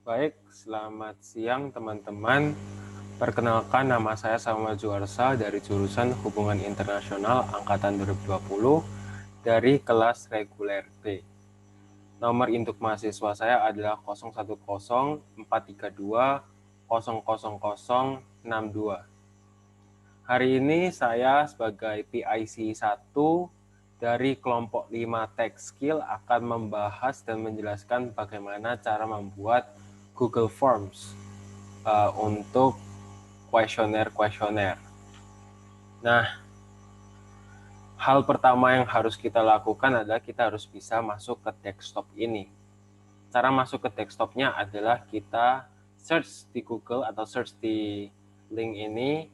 Baik, selamat siang teman-teman. Perkenalkan, nama saya Samuel Juarsa dari jurusan Hubungan Internasional Angkatan 2020 dari kelas reguler B. Nomor induk mahasiswa saya adalah 011432000062. Hari ini saya sebagai PIC 1 dari kelompok 5 Tech Skill akan membahas dan menjelaskan bagaimana cara membuat Google Forms untuk kuesioner-kuesioner. Nah, hal pertama yang harus kita lakukan adalah kita harus bisa masuk ke desktop ini. Cara masuk ke desktopnya adalah kita search di Google atau search di link ini.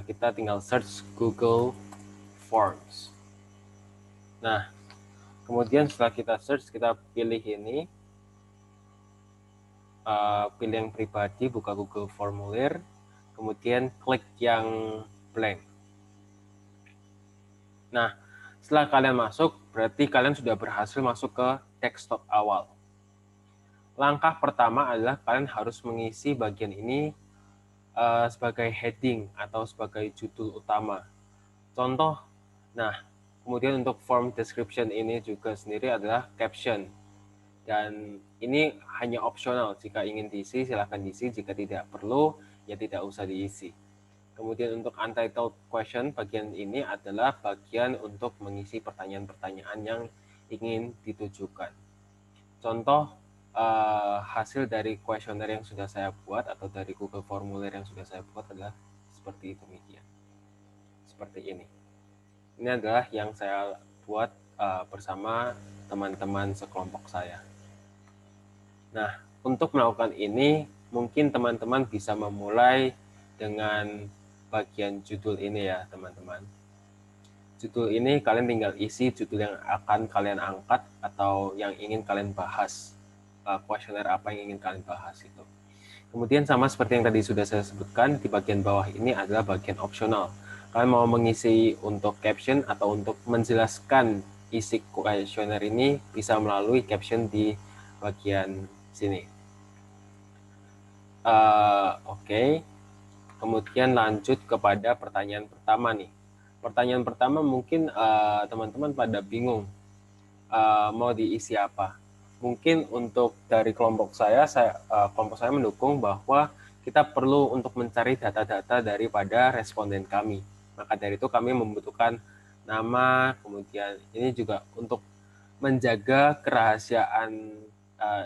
Kita tinggal search Google Forms. Nah, kemudian setelah kita search, kita pilih ini. Pilih yang pribadi, buka Google Formulir, kemudian klik yang blank. Nah, setelah kalian masuk, berarti kalian sudah berhasil masuk ke desktop awal. Langkah pertama adalah kalian harus mengisi bagian ini sebagai heading atau sebagai judul utama. Contoh, nah, kemudian untuk form description ini juga sendiri adalah caption. Dan ini hanya opsional, jika ingin diisi silahkan diisi, jika tidak perlu ya tidak usah diisi. Kemudian untuk untitled question, bagian ini adalah bagian untuk mengisi pertanyaan-pertanyaan yang ingin ditujukan. Contoh hasil dari kuesioner yang sudah saya buat atau dari Google Formulir yang sudah saya buat adalah seperti itu, demikian. Seperti ini. Ini adalah yang saya buat bersama teman-teman sekelompok saya. Nah, untuk melakukan ini, mungkin teman-teman bisa memulai dengan bagian judul ini ya, teman-teman. Judul ini kalian tinggal isi judul yang akan kalian angkat atau yang ingin kalian bahas. Kuesioner apa yang ingin kalian bahas itu. Kemudian sama seperti yang tadi sudah saya sebutkan, di bagian bawah ini adalah bagian opsional. Kalian mau mengisi untuk caption atau untuk menjelaskan isi kuesioner ini bisa melalui caption di bagian sini. Oke. Kemudian lanjut kepada pertanyaan pertama nih. Pertanyaan pertama mungkin teman-teman pada bingung mau diisi apa. Mungkin untuk dari kelompok saya mendukung bahwa kita perlu untuk mencari data-data daripada responden kami. Maka dari itu kami membutuhkan nama, kemudian ini juga untuk menjaga kerahasiaan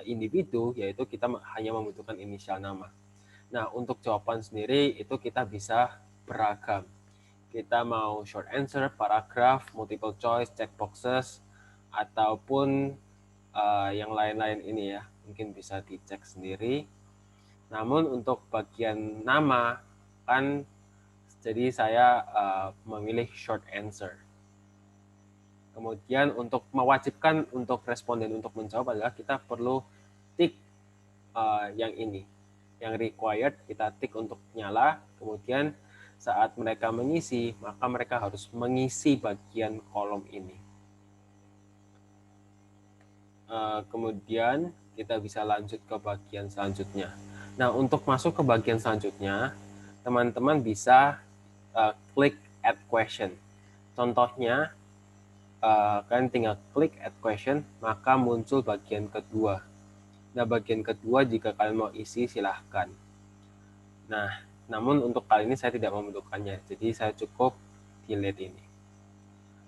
individu, yaitu kita hanya membutuhkan inisial nama. Nah, untuk jawaban sendiri itu kita bisa beragam. Kita mau short answer, paragraph, multiple choice, check boxes, ataupun yang lain-lain ini ya. Mungkin bisa dicek sendiri. Namun untuk bagian nama, kan jadi saya memilih short answer. Kemudian untuk mewajibkan untuk responden untuk menjawab adalah kita perlu tick yang ini. Yang required kita tick untuk nyala, kemudian saat mereka mengisi, maka mereka harus mengisi bagian kolom ini. Kemudian kita bisa lanjut ke bagian selanjutnya. Nah, untuk masuk ke bagian selanjutnya, teman-teman bisa klik add question. Contohnya, kalian tinggal klik add question, maka muncul bagian kedua. Nah, bagian kedua jika kalian mau isi silahkan. Nah, namun untuk kali ini saya tidak membutuhkannya, jadi saya cukup delete ini.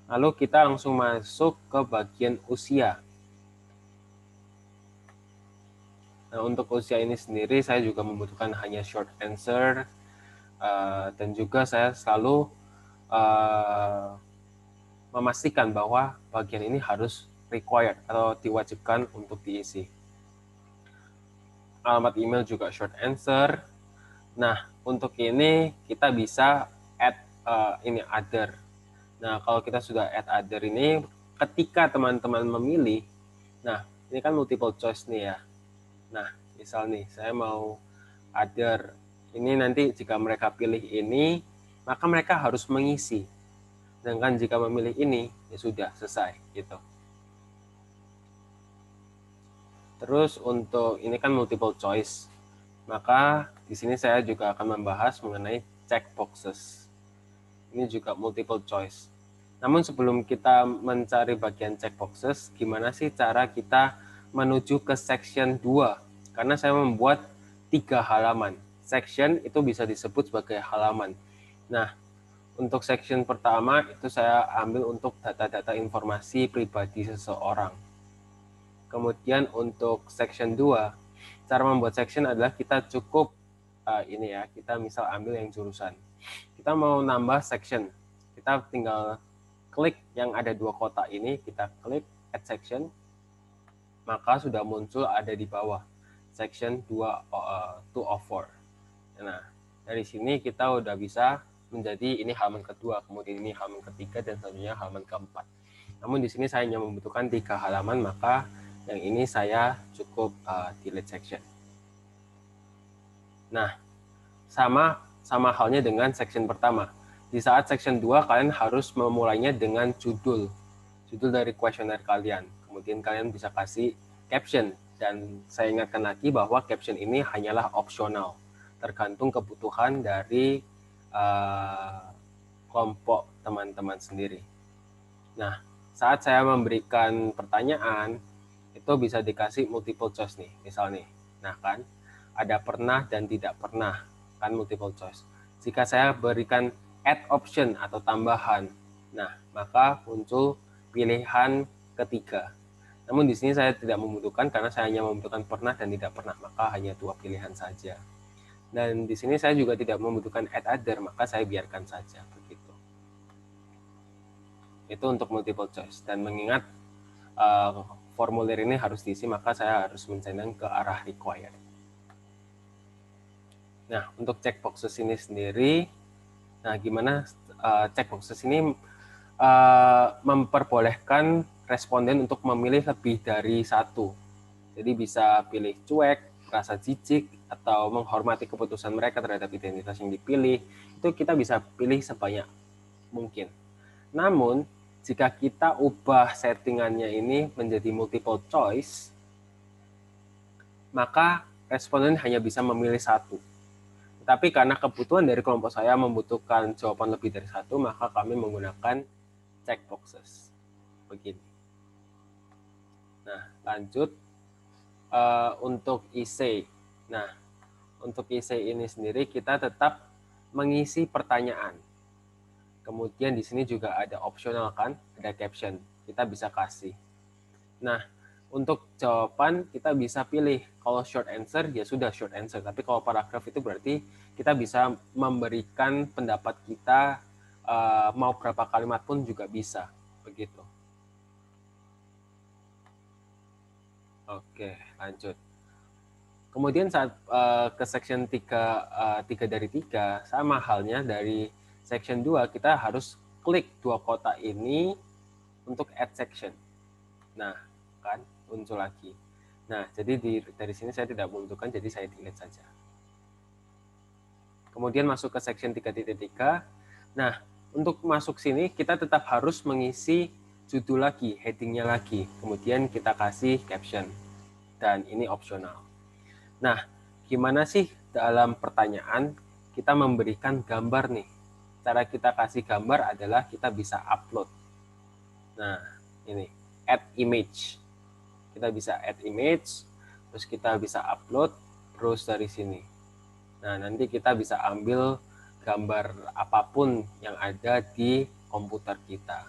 Lalu kita langsung masuk ke bagian usia. Nah, untuk usia ini sendiri saya juga membutuhkan hanya short answer, dan juga saya selalu memastikan bahwa bagian ini harus required atau diwajibkan untuk diisi. Alamat email juga short answer. Nah, untuk ini kita bisa add ini other. Nah, kalau kita sudah add other ini, ketika teman-teman memilih, nah ini kan multiple choice nih ya. Nah, misal nih saya mau other, ini nanti jika mereka pilih ini, maka mereka harus mengisi. Sedangkan jika memilih ini, ya sudah selesai gitu. Terus untuk ini kan multiple choice, maka di sini saya juga akan membahas mengenai checkboxes. Ini juga multiple choice. Namun sebelum kita mencari bagian checkboxes, gimana sih cara kita menuju ke section 2? Karena saya membuat 3 halaman. Section itu bisa disebut sebagai halaman. Nah, untuk section pertama itu saya ambil untuk data-data informasi pribadi seseorang. Kemudian untuk section 2, cara membuat section adalah kita cukup ini ya, kita misal ambil yang jurusan. Kita mau nambah section, kita tinggal klik yang ada 2 kotak ini, kita klik add section, maka sudah muncul ada di bawah section 2 of 4. Nah, dari sini kita udah bisa menjadi ini halaman kedua, kemudian ini halaman ketiga, dan selanjutnya halaman keempat. Namun di sini saya hanya membutuhkan 3 halaman, maka yang ini saya cukup delete section. Nah, sama halnya dengan section pertama. Di saat section 2 kalian harus memulainya dengan judul dari kuesioner kalian. Kemudian kalian bisa kasih caption, dan saya ingatkan lagi bahwa caption ini hanyalah opsional, tergantung kebutuhan dari kelompok teman-teman sendiri. Nah, saat saya memberikan pertanyaan, itu bisa dikasih multiple choice nih, misal nih. Nah kan, ada pernah dan tidak pernah, kan multiple choice. Jika saya berikan add option atau tambahan, nah maka muncul pilihan ketiga. Namun di sini saya tidak membutuhkan karena saya hanya membutuhkan pernah dan tidak pernah, maka hanya 2 pilihan saja. Dan di sini saya juga tidak membutuhkan add other, maka saya biarkan saja begitu. Itu untuk multiple choice. Dan mengingat formulir ini harus diisi, maka saya harus mencentang ke arah required. Nah, untuk checkboxes ini sendiri, nah gimana checkboxes ini memperbolehkan responden untuk memilih lebih dari satu. Jadi bisa pilih cuek, rasa jijik, atau menghormati keputusan mereka terhadap identitas yang dipilih. Itu kita bisa pilih sebanyak mungkin. Namun, jika kita ubah settingannya ini menjadi multiple choice, maka responden hanya bisa memilih satu. Tapi karena kebutuhan dari kelompok saya membutuhkan jawaban lebih dari satu, maka kami menggunakan checkboxes. Begini. Nah, lanjut untuk essay. Nah, untuk essay ini sendiri kita tetap mengisi pertanyaan. Kemudian di sini juga ada opsional kan, ada caption. Kita bisa kasih. Nah, untuk jawaban kita bisa pilih. Kalau short answer ya sudah short answer. Tapi kalau paragraf itu berarti kita bisa memberikan pendapat kita, mau berapa kalimat pun juga bisa. Begitu. Oke, lanjut. Kemudian saat ke section 3 dari 3, sama halnya dari section 2, kita harus klik 2 kotak ini untuk add section. Nah, kan muncul lagi. Nah, jadi dari sini saya tidak membutuhkan, jadi saya delete saja. Kemudian masuk ke section 3.3. Nah, untuk masuk sini kita tetap harus mengisi judul lagi, headingnya lagi. Kemudian kita kasih caption. Dan ini opsional. Nah, gimana sih dalam pertanyaan kita memberikan gambar nih? Cara kita kasih gambar adalah kita bisa upload. Nah, ini add image. Kita bisa add image, terus kita bisa upload, terus dari sini. Nah, nanti kita bisa ambil gambar apapun yang ada di komputer kita.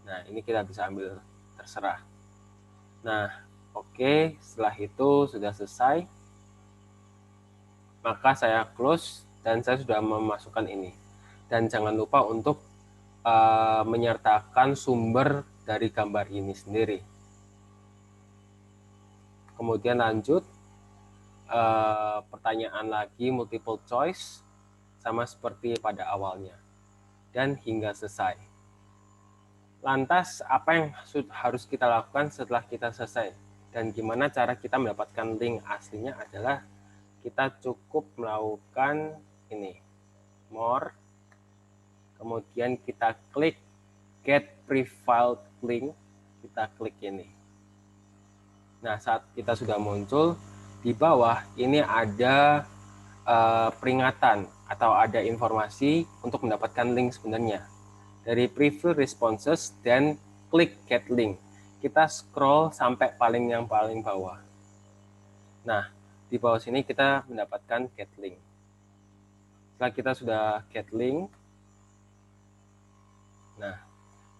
Nah, ini kita bisa ambil terserah. Nah, oke, setelah itu sudah selesai. Maka saya close dan saya sudah memasukkan ini. Dan jangan lupa untuk menyertakan sumber dari gambar ini sendiri. Kemudian lanjut, pertanyaan lagi multiple choice sama seperti pada awalnya. Dan hingga selesai. Lantas apa yang harus kita lakukan setelah kita selesai? Dan gimana cara kita mendapatkan link aslinya adalah kita cukup melakukan ini, more, kemudian kita klik get pre-filed link, kita klik ini. Nah, saat kita sudah muncul, di bawah ini ada peringatan atau ada informasi untuk mendapatkan link sebenarnya. Dari preview responses dan klik get link. Kita scroll sampai yang paling bawah. Nah, di bawah sini kita mendapatkan get link. Setelah kita sudah get link, nah,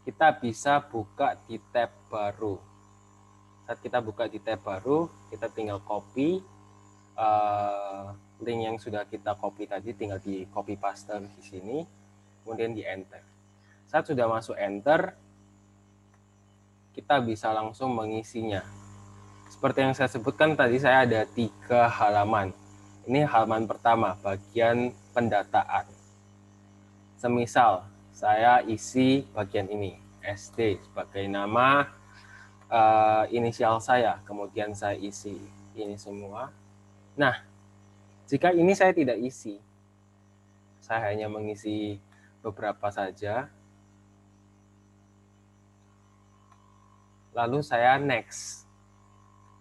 kita bisa buka di tab baru. Saat kita buka di tab baru, kita tinggal copy link yang sudah kita copy tadi, tinggal di copy paste di sini, kemudian di enter. Saat sudah masuk enter, kita bisa langsung mengisinya. Seperti yang saya sebutkan tadi, saya ada 3 halaman. Ini halaman pertama, bagian pendataan. Semisal saya isi bagian ini, SD sebagai nama, inisial saya, kemudian saya isi ini semua. Nah, jika ini saya tidak isi, saya hanya mengisi beberapa saja, lalu saya next,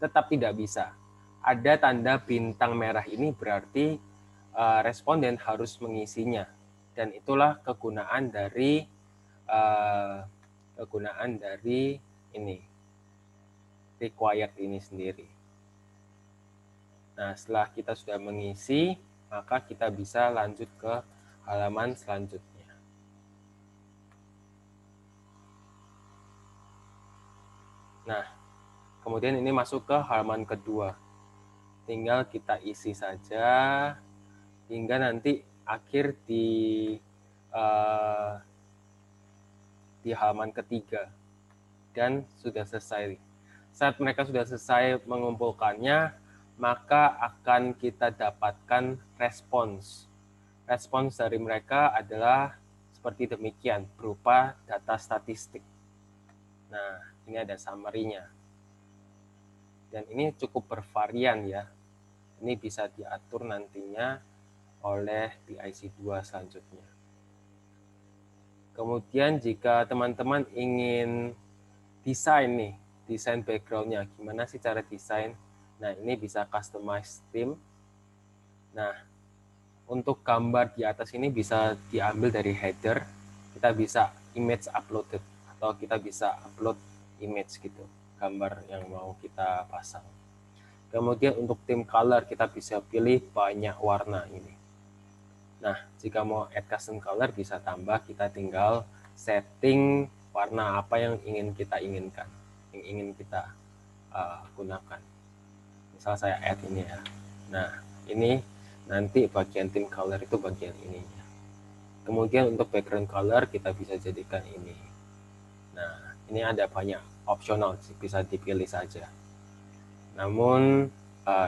tetap tidak bisa. Ada tanda bintang merah ini berarti responden harus mengisinya, dan itulah kegunaan dari ini required ini sendiri. Nah, setelah kita sudah mengisi, maka kita bisa lanjut ke halaman selanjutnya. Nah, kemudian ini masuk ke halaman kedua. Tinggal kita isi saja hingga nanti akhir di halaman ketiga dan sudah selesai. Saat mereka sudah selesai mengumpulkannya, maka akan kita dapatkan respons. Respons dari mereka adalah seperti demikian, berupa data statistik. Nah, ini ada summary-nya. Dan ini cukup bervarian ya. Ini bisa diatur nantinya oleh PIC 2 selanjutnya. Kemudian jika teman-teman ingin desain background-nya, gimana sih cara desain? Nah, ini bisa customize theme. Nah, untuk gambar di atas ini bisa diambil dari header, kita bisa image uploaded, atau kita bisa upload image gitu, gambar yang mau kita pasang. Kemudian untuk theme color, kita bisa pilih banyak warna ini. Nah, jika mau add custom color, bisa tambah, kita tinggal setting warna apa yang ingin kita gunakan. Misal saya add ini ya. Nah, ini nanti bagian theme color itu bagian ininya. Kemudian untuk background color kita bisa jadikan ini. Nah, ini ada banyak opsional, bisa dipilih saja. Namun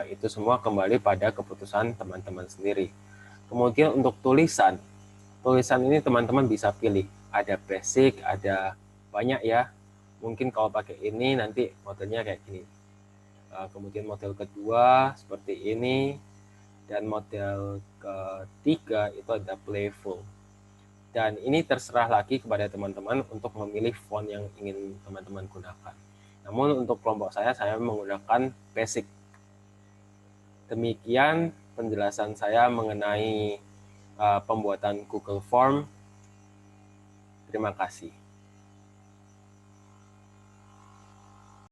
itu semua kembali pada keputusan teman-teman sendiri. Kemudian untuk tulisan ini teman-teman bisa pilih. Ada basic, ada banyak ya. Mungkin kalau pakai ini nanti modelnya kayak gini. Kemudian model kedua seperti ini, dan model ketiga itu ada playful. Dan ini terserah lagi kepada teman-teman untuk memilih font yang ingin teman-teman gunakan. Namun untuk kelompok saya menggunakan basic. Demikian penjelasan saya mengenai pembuatan Google Form. Terima kasih.